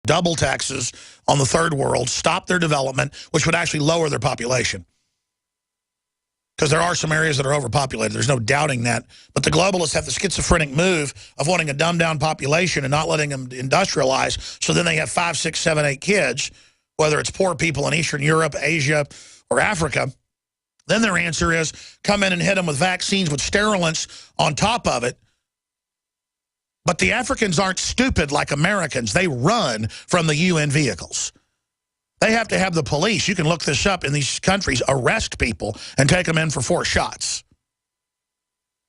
double taxes on the third world, stop their development, which would actually lower their population. Because there are some areas that are overpopulated. There's no doubting that. But the globalists have the schizophrenic move of wanting to dumb down population and not letting them industrialize. So then they have 5, 6, 7, 8 kids, whether it's poor people in Eastern Europe, Asia, or Africa. Then their answer is come in and hit them with vaccines with sterilants on top of it. But the Africans aren't stupid like Americans. They run from the UN vehicles. They have to have the police, you can look this up, in these countries, arrest people and take them in for 4 shots.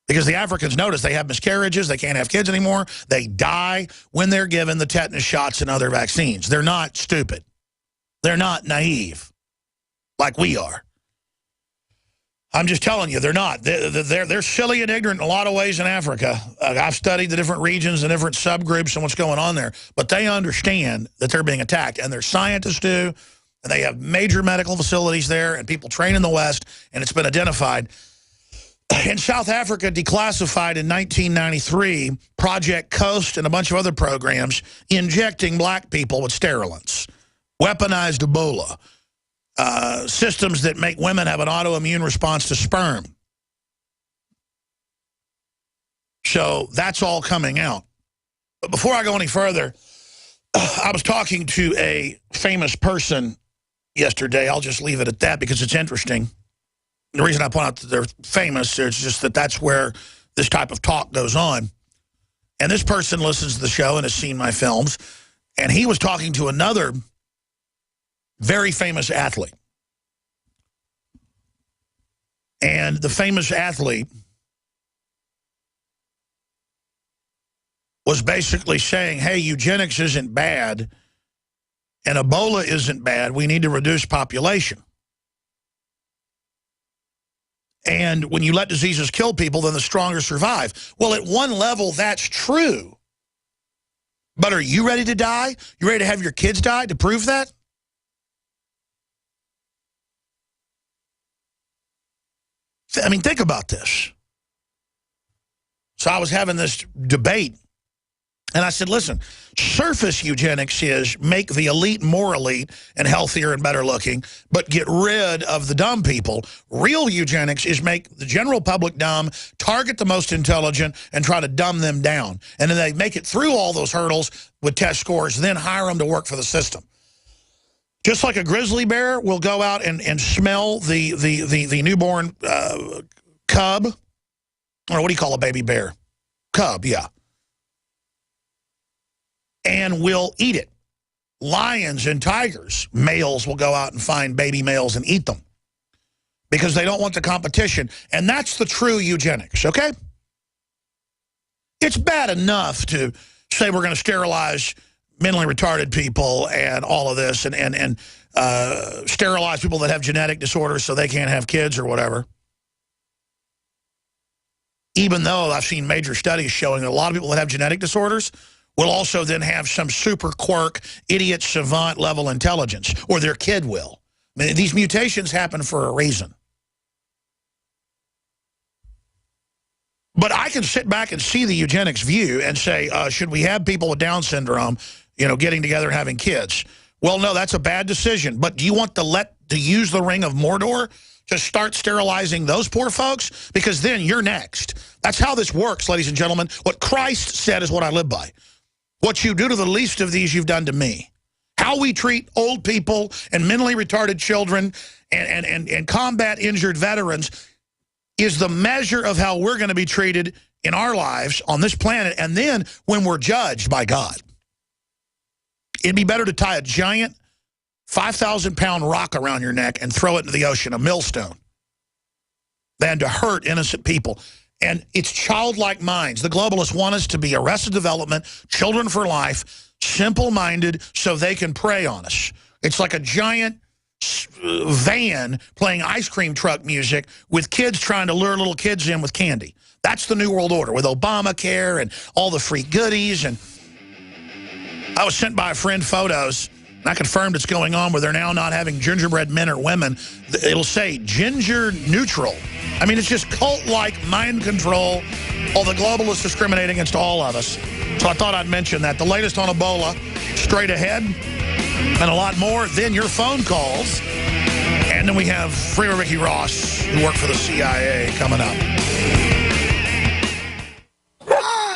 Because the Africans notice they have miscarriages, they can't have kids anymore, they die when they're given the tetanus shots and other vaccines. They're not stupid. They're not naive like we are. I'm just telling you, they're not. They're silly and ignorant in a lot of ways in Africa. I've studied the different regions and different subgroups and what's going on there. But they understand that they're being attacked. And their scientists do. And they have major medical facilities there and people train in the West. And it's been identified. In South Africa, declassified in 1993, Project Coast and a bunch of other programs injecting black people with sterilants. Weaponized Ebola. Systems that make women have an autoimmune response to sperm. So that's all coming out. But before I go any further, I was talking to a famous person yesterday. I'll just leave it at that because it's interesting. The reason I point out that they're famous is just that that's where this type of talk goes on. And this person listens to the show and has seen my films. And he was talking to another very famous athlete. And the famous athlete was basically saying, hey, eugenics isn't bad and Ebola isn't bad. We need to reduce population. And when you let diseases kill people, then the stronger survive. Well, at one level, that's true. But are you ready to die? You ready to have your kids die to prove that? I mean, think about this. So I was having this debate, and I said, listen, surface eugenics is make the elite more elite and healthier and better looking, but get rid of the dumb people. Real eugenics is make the general public dumb, target the most intelligent, and try to dumb them down. And then they make it through all those hurdles with test scores, then hire them to work for the system. Just like a grizzly bear will go out and smell the newborn cub, or what do you call a baby bear? Cub, yeah. And will eat it. Lions and tigers, males will go out and find baby males and eat them because they don't want the competition. And that's the true eugenics, okay? It's bad enough to say we're going to sterilize mentally retarded people and all of this and sterilize people that have genetic disorders so they can't have kids or whatever. Even though I've seen major studies showing that a lot of people that have genetic disorders will also then have some super quirk, idiot, savant level intelligence, or their kid will. I mean, these mutations happen for a reason. But I can sit back and see the eugenics view and say, should we have people with Down syndrome, you know, getting together and having kids? Well, no, that's a bad decision. But do you want to use the Ring of Mordor to start sterilizing those poor folks? Because then you're next. That's how this works, ladies and gentlemen. What Christ said is what I live by. What you do to the least of these, you've done to me. How we treat old people and mentally retarded children and combat injured veterans is the measure of how we're going to be treated in our lives on this planet, and then when we're judged by God. It'd be better to tie a giant 5,000-pound rock around your neck and throw it into the ocean, a millstone, than to hurt innocent people. And it's childlike minds. The globalists want us to be arrested development, children for life, simple-minded, so they can prey on us. It's like a giant van playing ice cream truck music with kids trying to lure little kids in with candy. That's the New World Order with Obamacare and all the free goodies. And I was sent by a friend photos, and I confirmed it's going on where they're now not having gingerbread men or women. It'll say gender neutral. I mean, it's just cult-like mind control. All the globalists discriminating against all of us. So I thought I'd mention that. The latest on Ebola, straight ahead, and a lot more. Then your phone calls. And then we have Freeway Ricky Ross, who worked for the CIA, coming up.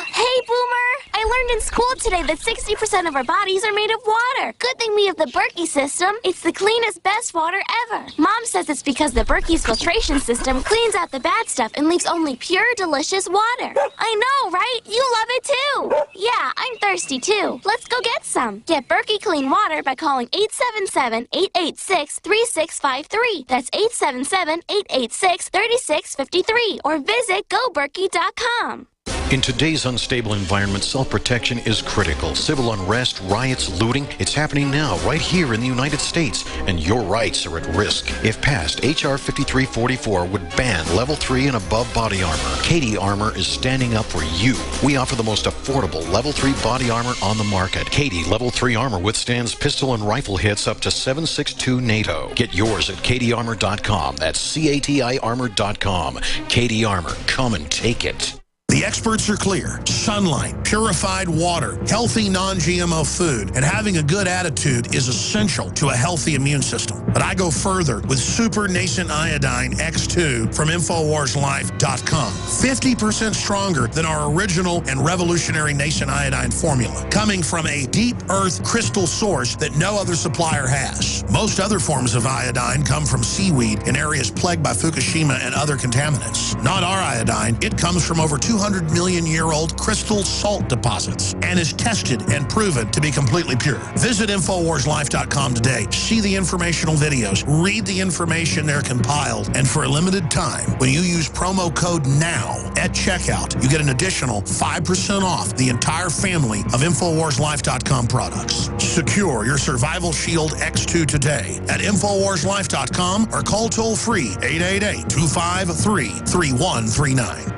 Hey, Boomer! I learned in school today that 60% of our bodies are made of water. Good thing we have the Berkey system. It's the cleanest, best water ever. Mom says it's because the Berkey's filtration system cleans out the bad stuff and leaves only pure, delicious water. I know, right? You love it too. Yeah, I'm thirsty too. Let's go get some. Get Berkey Clean Water by calling 877-886-3653. That's 877-886-3653. Or visit goberkey.com. In today's unstable environment, self-protection is critical. Civil unrest, riots, looting, it's happening now right here in the United States, and your rights are at risk. If passed, H.R. 5344 would ban Level 3 and above body armor. Katie Armor is standing up for you. We offer the most affordable Level 3 body armor on the market. Katie Level 3 armor withstands pistol and rifle hits up to 7.62 NATO. Get yours at katiearmor.com. That's CATI armor.com. Katie Armor, come and take it. The experts are clear. Sunlight, purified water, healthy non-GMO food, and having a good attitude is essential to a healthy immune system. But I go further with Super Nascent Iodine X2 from InfoWarsLife.com. 50% stronger than our original and revolutionary Nascent Iodine formula, coming from a deep earth crystal source that no other supplier has. Most other forms of iodine come from seaweed in areas plagued by Fukushima and other contaminants. Not our iodine. It comes from over 200 million-year-old crystal salt deposits and is tested and proven to be completely pure. Visit InfoWarsLife.com today. See the informational videos. Read the information they're compiled. And for a limited time, when you use promo code NOW at checkout, you get an additional 5% off the entire family of InfoWarsLife.com products. Secure your Survival Shield X2 today at InfoWarsLife.com or call toll-free 888-253-3139.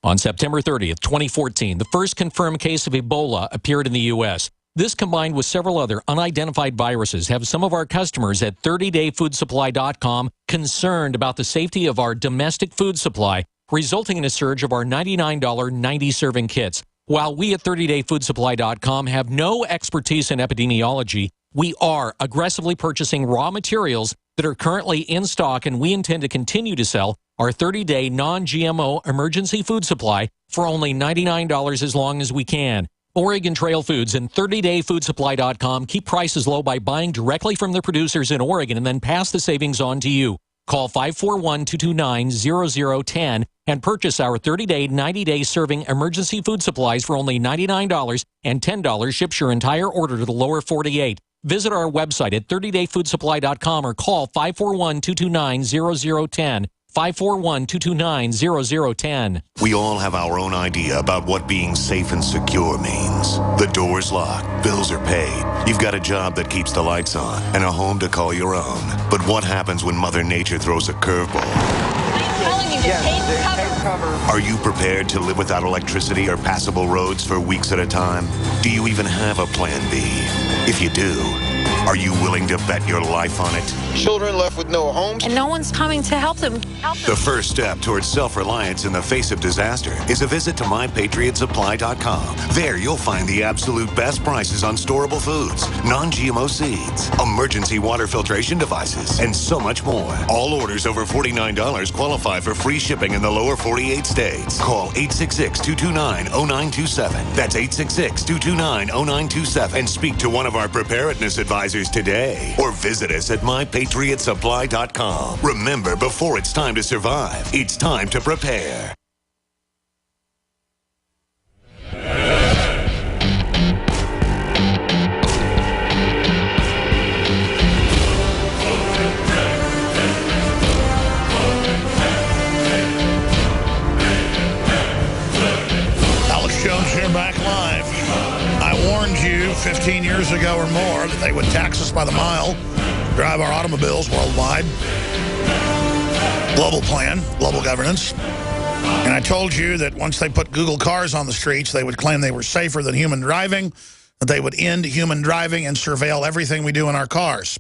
On September 30th, 2014, the first confirmed case of Ebola appeared in the U.S. This, combined with several other unidentified viruses, have some of our customers at 30dayfoodsupply.com concerned about the safety of our domestic food supply, resulting in a surge of our $99 90-serving kits. While we at 30dayfoodsupply.com have no expertise in epidemiology, we are aggressively purchasing raw materials that are currently in stock, and we intend to continue to sell our 30-day non-GMO emergency food supply for only $99 as long as we can. Oregon Trail Foods and 30dayfoodsupply.com keep prices low by buying directly from the producers in Oregon and then pass the savings on to you. Call 541-229-0010 and purchase our 30-day, 90-day serving emergency food supplies for only $99, and $10 ships your entire order to the lower 48. Visit our website at 30dayfoodsupply.com or call 541-229-0010. 541-229-0010. We all have our own idea about what being safe and secure means. The door's locked, bills are paid, you've got a job that keeps the lights on, and a home to call your own. But what happens when Mother Nature throws a curveball? I'm telling you to take cover. Are you prepared to live without electricity or passable roads for weeks at a time? Do you even have a plan B? If you do, are you willing to bet your life on it? Children left with no homes. And no one's coming to help them. The first step towards self-reliance in the face of disaster is a visit to MyPatriotSupply.com. There you'll find the absolute best prices on storable foods, non-GMO seeds, emergency water filtration devices, and so much more. All orders over $49 qualify for free shipping in the lower 48 states. Call 866-229-0927. That's 866-229-0927. And speak to one of our preparedness advisors today. Or visit us at MyPatriotSupply.com. Remember, before it's time to survive, it's time to prepare. Alex Jones here, back live. I warned you 15 years ago or more that they would tax us by the mile, drive our automobiles worldwide. Global plan, global governance. And I told you that once they put Google cars on the streets, they would claim they were safer than human driving, that they would end human driving and surveil everything we do in our cars.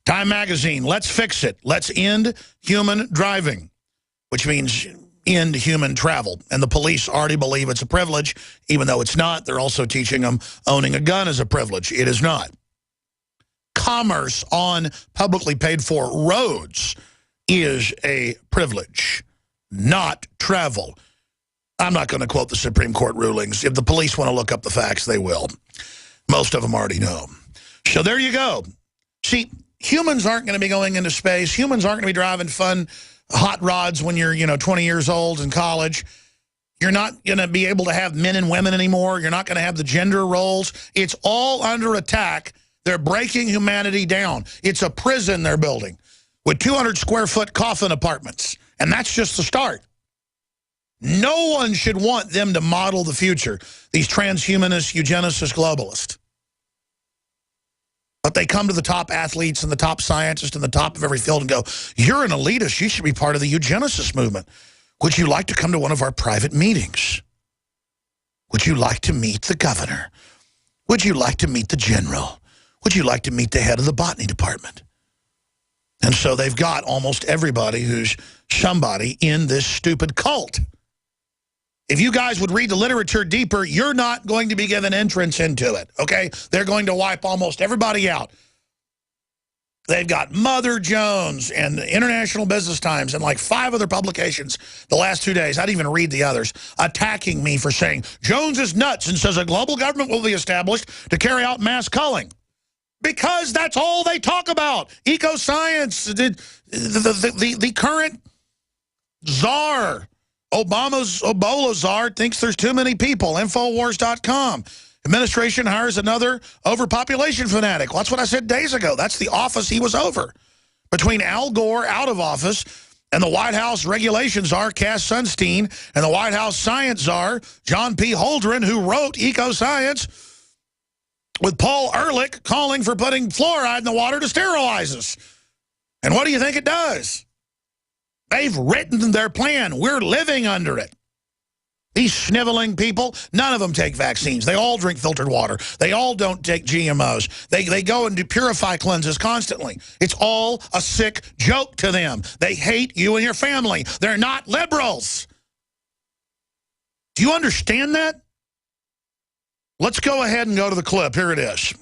Time magazine, let's fix it. Let's end human driving, which means end human travel. And the police already believe it's a privilege, even though it's not. They're also teaching them owning a gun is a privilege. It is not. Commerce on publicly paid for roads is a privilege, not travel. I'm not going to quote the Supreme Court rulings. If the police want to look up the facts, they will. Most of them already know. So there you go. See, humans aren't going to be going into space. Humans aren't going to be driving fun hot rods when you're, 20 years old in college. You're not going to be able to have men and women anymore. You're not going to have the gender roles. It's all under attack. They're breaking humanity down. It's a prison they're building with 200-square-foot coffin apartments. And that's just the start. No one should want them to model the future, these transhumanist, eugenicist globalists. But they come to the top athletes and the top scientists and the top of every field and go, you're an elitist. You should be part of the eugenicist movement. Would you like to come to one of our private meetings? Would you like to meet the governor? Would you like to meet the general? Would you like to meet the head of the botany department? And so they've got almost everybody who's somebody in this stupid cult. If you guys would read the literature deeper, you're not going to be given entrance into it, okay? They're going to wipe almost everybody out. They've got Mother Jones and International Business Times and like 5 other publications the last 2 days, I didn't even read the others, attacking me for saying Jones is nuts and says a global government will be established to carry out mass culling. Because that's all they talk about. Eco-science, the current czar, Obama's Ebola czar, thinks there's too many people. Infowars.com. Administration hires another overpopulation fanatic. Well, that's what I said days ago. That's the office he was over. Between Al Gore out of office and the White House regulation czar, Cass Sunstein, and the White House science czar, John P. Holdren, who wrote Eco-Science, with Paul Ehrlich calling for putting fluoride in the water to sterilize us. And what do you think it does? They've written their plan. We're living under it. These sniveling people, none of them take vaccines. They all drink filtered water. They all don't take GMOs. They go and do purify cleanses constantly. It's all a sick joke to them. They hate you and your family. They're not liberals. Do you understand that? Let's go ahead and go to the clip. Here it is.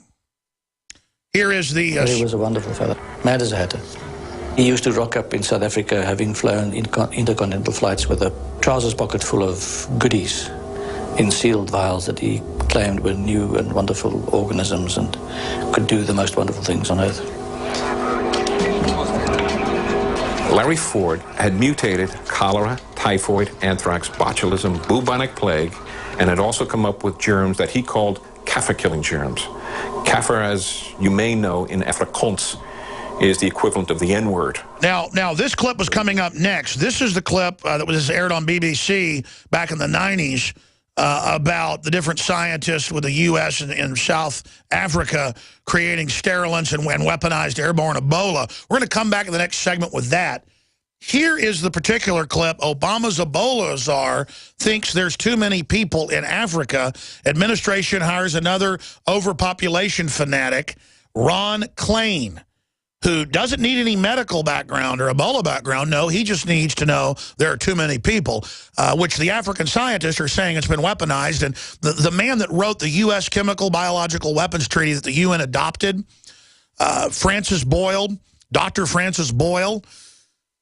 Here is the... He was a wonderful fellow, mad as a hatter. He used to rock up in South Africa, having flown intercontinental flights with a trousers pocket full of goodies in sealed vials that he claimed were new and wonderful organisms and could do the most wonderful things on Earth. Larry Ford had mutated cholera, typhoid, anthrax, botulism, bubonic plague, and had also come up with germs that he called kaffir-killing germs. Kaffir, as you may know, in Afrikaans, is the equivalent of the N-word. Now, this clip was coming up next. This is the clip that was aired on BBC back in the 90s about the different scientists with the U.S. and South Africa creating sterilants and weaponized airborne Ebola. We're going to come back in the next segment with that. Here is the particular clip. Obama's Ebola czar thinks there's too many people in Africa. Administration hires another overpopulation fanatic, Ron Klain, who doesn't need any medical background or Ebola background. No, he just needs to know there are too many people, which the African scientists are saying it's been weaponized. And the man that wrote the U.S. Chemical Biological Weapons Treaty that the UN adopted, Francis Boyle, Dr. Francis Boyle,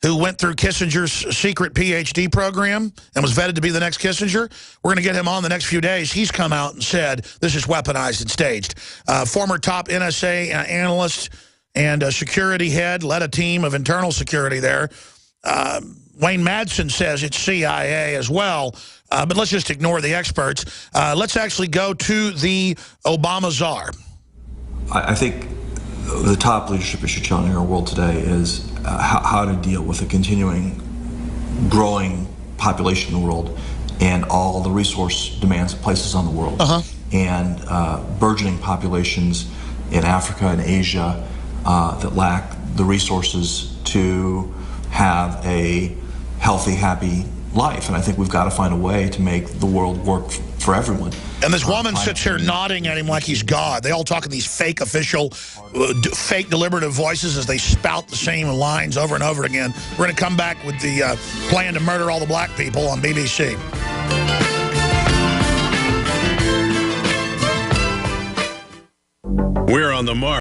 who went through Kissinger's secret PhD program and was vetted to be the next Kissinger. We're going to get him on the next few days. He's come out and said this is weaponized and staged. Former top NSA analyst and a security head, led a team of internal security there. Wayne Madsen says it's CIA as well, but let's just ignore the experts. Let's actually go to the Obama czar. I think the top leadership issue challenging our world today is how to deal with a continuing growing population in the world and all the resource demands it places on the world. And burgeoning populations in Africa and Asia that lack the resources to have a healthy, happy life. And I think we've got to find a way to make the world work for everyone. And this woman sits here nodding at him like he's God. They all talk in these fake official, fake deliberative voices as they spout the same lines over and over again. We're going to come back with the plan to murder all the black people on BBC. We're on the mark.